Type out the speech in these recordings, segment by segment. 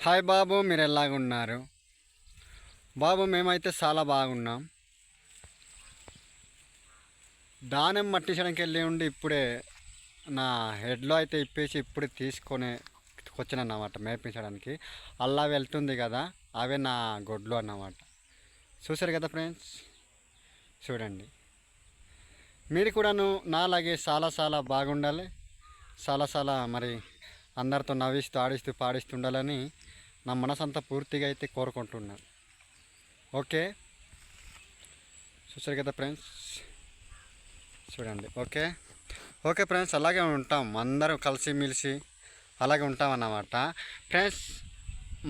Hi బాబు, మీరు ఎలాగున్నారు? బాబు, మేమైతే చాలా బాగున్నాం. దానం మట్టించడానికి వెళ్ళి ఉండి ఇప్పుడే నా హెడ్లో అయితే ఇప్పేసి ఇప్పుడే తీసుకొని వచ్చిన అన్నమాట మేపించడానికి. అలా వెళ్తుంది కదా, అవే నా గొడ్లు అన్నమాట. చూసారు కదా ఫ్రెండ్స్, చూడండి. మీరు కూడాను నాలాగే చాలా చాలా బాగుండాలి, చాలా చాలా మరి అందరితో నవ్విస్తూ ఆడిస్తూ పాడిస్తుండాలని నా మనసంతా పూర్తిగా అయితే కోరుకుంటున్నాను. ఓకే, చూసారు కదా ఫ్రెండ్స్, చూడండి. ఓకే ఓకే ఫ్రెండ్స్, అలాగే ఉంటాం, అందరం కలిసిమెలిసి అలాగే ఉంటాం అన్నమాట ఫ్రెండ్స్.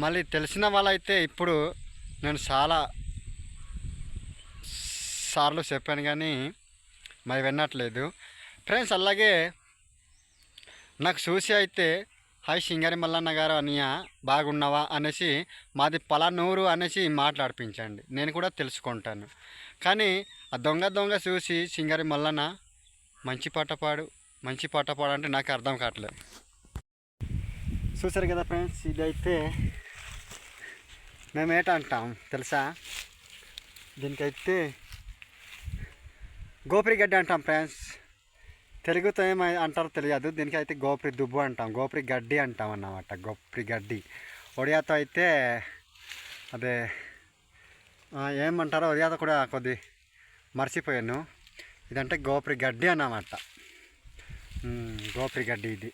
మళ్ళీ తెలిసిన వాళ్ళైతే ఇప్పుడు నేను చాలా సార్లు చెప్పాను కానీ మరి వినట్లేదు ఫ్రెండ్స్. అలాగే నాకు చూసి అయితే హాయ్ సింగారి మల్లన్న గారు అనియా బాగున్నావా అనేసి మాది పలానూరు అనేసి మాట్లాడిపించండి, నేను కూడా తెలుసుకుంటాను. కానీ ఆ దొంగ దొంగ చూసి సింగారి మల్లన్న మంచి పాట పాడు మంచి పాట పాడు అంటే నాకు అర్థం కావట్లేదు. చూసారు కదా ఫ్రెండ్స్, ఇదైతే మేము ఏటంటాం తెలుసా? దీనికైతే గోపిరి గడ్డి అంటాం ఫ్రెండ్స్. తెలుగుతో ఏమై అంటారో తెలియదు, దీనికైతే గోపిరి దుబ్బు అంటాం, గోపిరి గడ్డి అంటాం అన్నమాట. గోపిరి గడ్డి ఒడియాతో అయితే అదే ఏమంటారో ఒడియాతో కూడా కొద్ది మర్చిపోయాను. ఇదంటే గోపిరి గడ్డి అన్నమాట. గోపిరి గడ్డి ఇది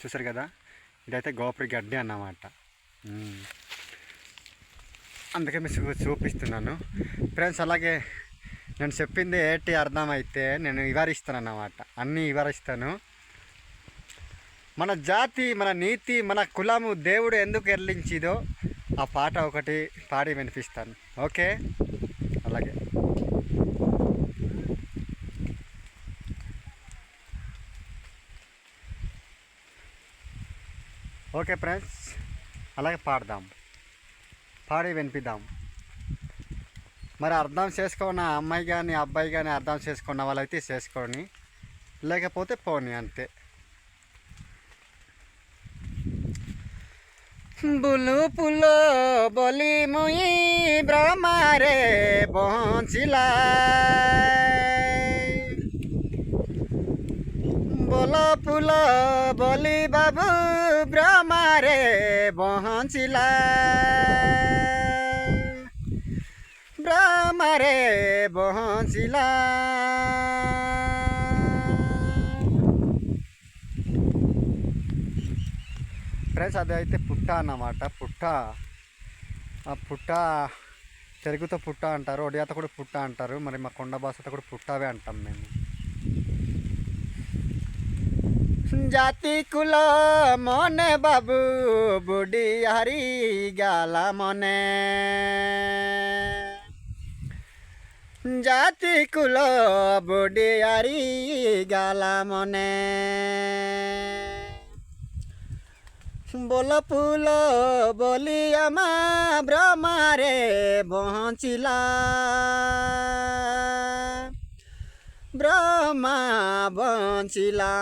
చూసారు కదా, ఇదైతే గోపిరి గడ్డి అన్నమాట. అందుకే మీకు చూపిస్తున్నాను ఫ్రెండ్స్. అలాగే నేను చెప్పింది ఏంటి అర్థమైతే నేను వివరిస్తాను అన్నమాట, అన్నీ వివరిస్తాను. మన జాతి, మన నీతి, మన కులము దేవుడు ఎందుకు ఎర్లించిదో ఆ పాట ఒకటి పాడి వినిపిస్తాను. ఓకే, అలాగే ఓకే ఫ్రెండ్స్, అలాగే పాడదాం, పాడి వినిపిద్దాం. మరి అర్థం చేసుకున్న అమ్మాయి కానీ అబ్బాయి కానీ అర్థం చేసుకున్న వాళ్ళైతే చేసుకొని, లేకపోతే పోనీ అంతే. বুলু ফুলো বলি মুই ব্রহ্মারে পৌঁছিলাই, বল ফুল বলি বাবু ব্রহ্মারে পৌঁছিলাই, ব্রহ্মারে পৌঁছিলাই। ఫ్రెండ్స్, అది అయితే పుట్ట అన్నమాట. పుట్ట, ఆ పుట్ట తెలుగుతో పుట్ట అంటారు, ఒడియాతో కూడా పుట్ట అంటారు, మరి మా కొండ భాషతో కూడా పుట్టవే అంటాం మేము. জাতি কুল মনে বাবু বুড়ি হারি গালা মনে, জাতি কুল বুড়ি হারি গালা মনে, बोल फूल बोली आमा ब्रह्मारे पहुँचिला, ब्रह्मा बंचिला,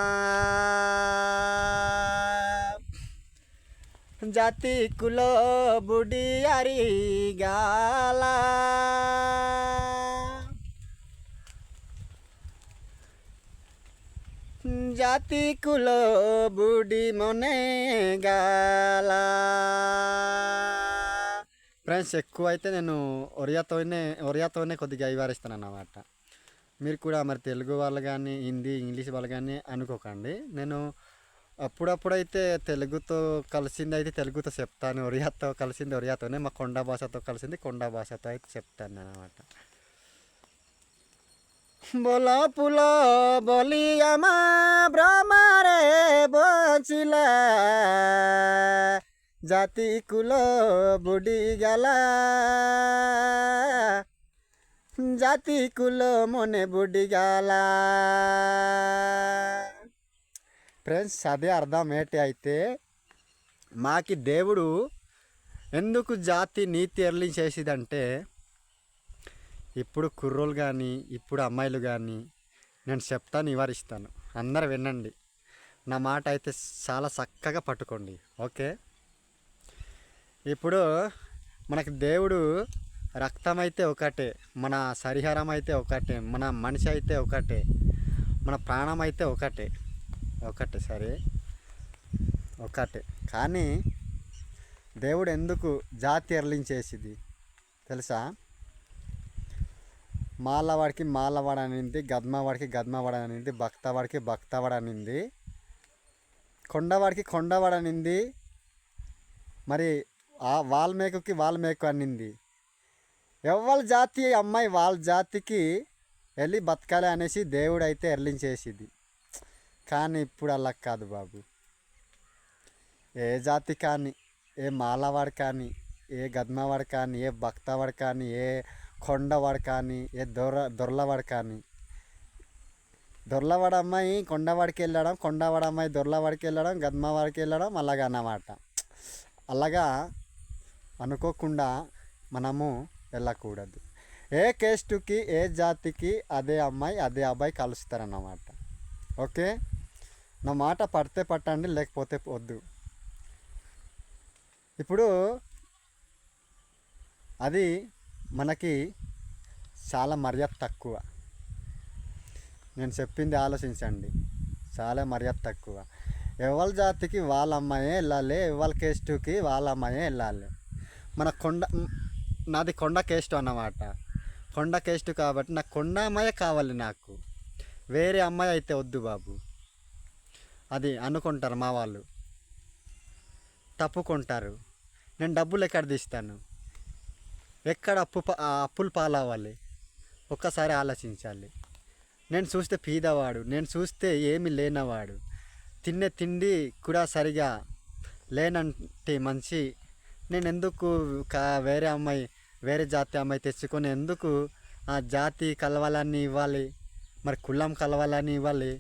जाति कुल बुढ़ियारी गाला, జాతి కుల బుడి మొనే గాలా. ఫ్రెండ్స్, ఎక్కువ అయితే నేను ఒరియాతోనే కొద్దిగా వివరిస్తాను అన్నమాట. మీరు కూడా మరి తెలుగు వాళ్ళు కానీ హిందీ ఇంగ్లీష్ వాళ్ళు కానీ అనుకోకండి. నేను అప్పుడప్పుడైతే తెలుగుతో కలిసింది అయితే తెలుగుతో చెప్తాను, ఒరియాతో కలిసింది ఒరియాతోనే, మా కొండ భాషతో కలిసింది కొండ భాషతో అయితే చెప్తాను అన్నమాట. बोल फूल बोली आमा ब्रह्मारे बचिला, जाति कुल बुढ़ी गला, जाति कुल मोने बुढ़ी गला. ఫ్రెండ్స్, అదే అర్థం ఏంటి అయితే, మాకి దేవుడు ఎందుకు జాతి నీతి ఎర్లి చేసేదంటే, ఇప్పుడు కుర్రోళ్ళు కానీ ఇప్పుడు అమ్మాయిలు కానీ నేను చెప్తాను, వివరిస్తాను, అందరూ వినండి. నా మాట అయితే చాలా చక్కగా పట్టుకోండి. ఓకే, ఇప్పుడు మనకి దేవుడు రక్తం అయితే ఒకటే, మన శరీరం అయితే ఒకటే, మన మనిషి అయితే ఒకటే, మన ప్రాణం అయితే ఒకటే, ఒకటే సరే ఒకటే. కానీ దేవుడు ఎందుకు జాతి ఎర్లించేసిది తెలుసా? మాలవాడికి మాలవాడ అనింది, గద్మవాడికి గద్మవాడ అనింది, భక్తవాడికి భక్తవాడ అనింది, కొండవాడికి కొండవాడ అనింది, మరి ఆ వాల్మీకి వాల్మీకి అనింది. ఎవరి జాతి అమ్మాయి వాళ్ళ జాతికి వెళ్ళి బతకాలి అనేసి దేవుడు అయితే ఎర్లించేసిది. కానీ ఇప్పుడు అలా కాదు బాబు. ఏ జాతి కానీ, ఏ మాలవాడు కానీ, ఏ గద్మవాడు కానీ, ఏ భక్తవాడు కానీ, ఏ కొండవాడు కానీ, ఏ దొర్లవాడు కానీ, దొర్లవాడ అమ్మాయి కొండవాడికి వెళ్ళడం, కొండవాడ అమ్మాయి దొర్లవాడికి వెళ్ళడం, గద్మవాడికి వెళ్ళడం అలాగా అన్నమాట. అలాగా అనుకోకుండా మనము వెళ్ళకూడదు. ఏ కేస్టుకి ఏ జాతికి అదే అమ్మాయి అదే అబ్బాయి కలుస్తారన్నమాట. ఓకే, నా మాట పడితే పట్టండి, లేకపోతే వద్దు. ఇప్పుడు అది మనకి చాలా మర్యాద తక్కువ. నేను చెప్పింది ఆలోచించండి, చాలా మర్యాద తక్కువ. ఎవరి జాతికి వాళ్ళ అమ్మాయే వెళ్ళాలి, ఎవరి కేస్టుకి వాళ్ళ అమ్మాయే వెళ్ళాలి. మన నాది కొండ కేస్ట్ అన్నమాట. కొండ కేస్ట్ కాబట్టి నాకు కొండ అమ్మాయే కావాలి, నాకు వేరే అమ్మాయి అయితే వద్దు బాబు. అది అనుకుంటారు మా వాళ్ళు, తప్పుకుంటారు. నేను డబ్బులు ఎక్కడ తీస్తాను, ఎక్కడ అప్పులు పాలవ్వాలి, ఒక్కసారి ఆలోచించాలి. నేను చూస్తే పీదవాడు, నేను చూస్తే ఏమి లేనవాడు, తినే తిండి కూడా సరిగా లేనంటే మంచి, నేను ఎందుకు వేరే అమ్మాయి, వేరే జాతి అమ్మాయి తెచ్చుకొని ఎందుకు ఆ జాతి కలవాలని ఇవ్వాలి, మరి కులం కలవాలని ఇవ్వాలి,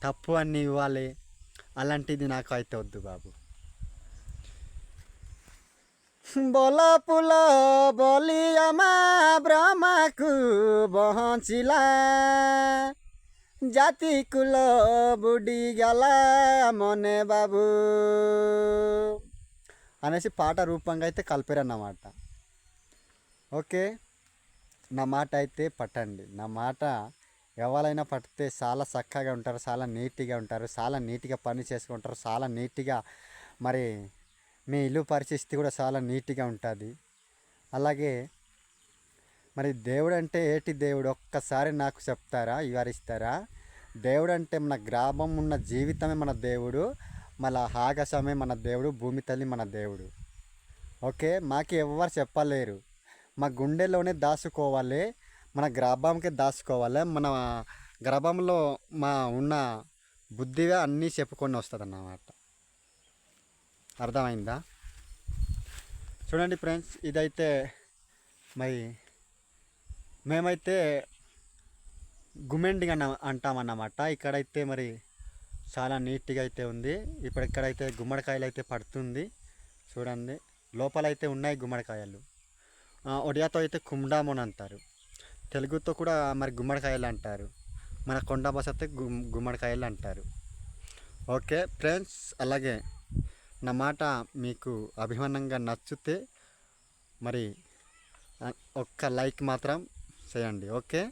తప్పు అన్నీ ఇవ్వాలి? అలాంటిది నాకు అయితే వద్దు బాబు. బోలపుల బలియమా బ్రహ్మకు బహంచిలా, జాతి కుల బుడి గల మొనే బాబు అనేసి పాట రూపంగా అయితే కలిపారన్నమాట. ఓకే, నా మాట అయితే పట్టండి. నా మాట ఎవరైనా పట్టితే చాలా చక్కగా ఉంటారు, చాలా నీట్గా ఉంటారు, చాలా నీట్గా పని చేసుకుంటారు, చాలా నీట్గా మరి మీ ఇల్లు పరిస్థితి కూడా చాలా నీట్గా ఉంటుంది. అలాగే మరి దేవుడు అంటే ఏటి దేవుడు ఒక్కసారి నాకు చెప్తారా, వివరిస్తారా? దేవుడు అంటే మన గ్రామం ఉన్న జీవితమే మన దేవుడు, మన ఆకాశమే మన దేవుడు, భూమి తల్లి మన దేవుడు. ఓకే, మాకు ఎవరు చెప్పలేరు, మా గుండెలోనే దాచుకోవాలి, మన గ్రామంకే దాచుకోవాలి. మన గ్రామంలో మా ఉన్న బుద్ధిగా అన్నీ చెప్పుకొని వస్తుంది అన్నమాట. అర్థమైందా? చూడండి ఫ్రెండ్స్, ఇదైతే మరి మేమైతే గుమెండిగా అంటామన్నమాట. ఇక్కడైతే మరి చాలా నీట్గా అయితే ఉంది. ఇప్పుడు ఇక్కడైతే గుమ్మడికాయలు అయితే పడుతుంది చూడండి. లోపలైతే ఉన్నాయి గుమ్మడికాయలు. ఒడియాతో అయితే కుండామోన్ అంటారు, తెలుగుతో కూడా మరి గుమ్మడికాయలు అంటారు, మన కొండ భాష అయితే గుమ్మడికాయలు అంటారు. ఓకే ఫ్రెండ్స్, అలాగే నా మాట మీకు అభిమానంగా నచ్చితే మరి ఒక్క లైక్ మాత్రం చేయండి. ఓకే.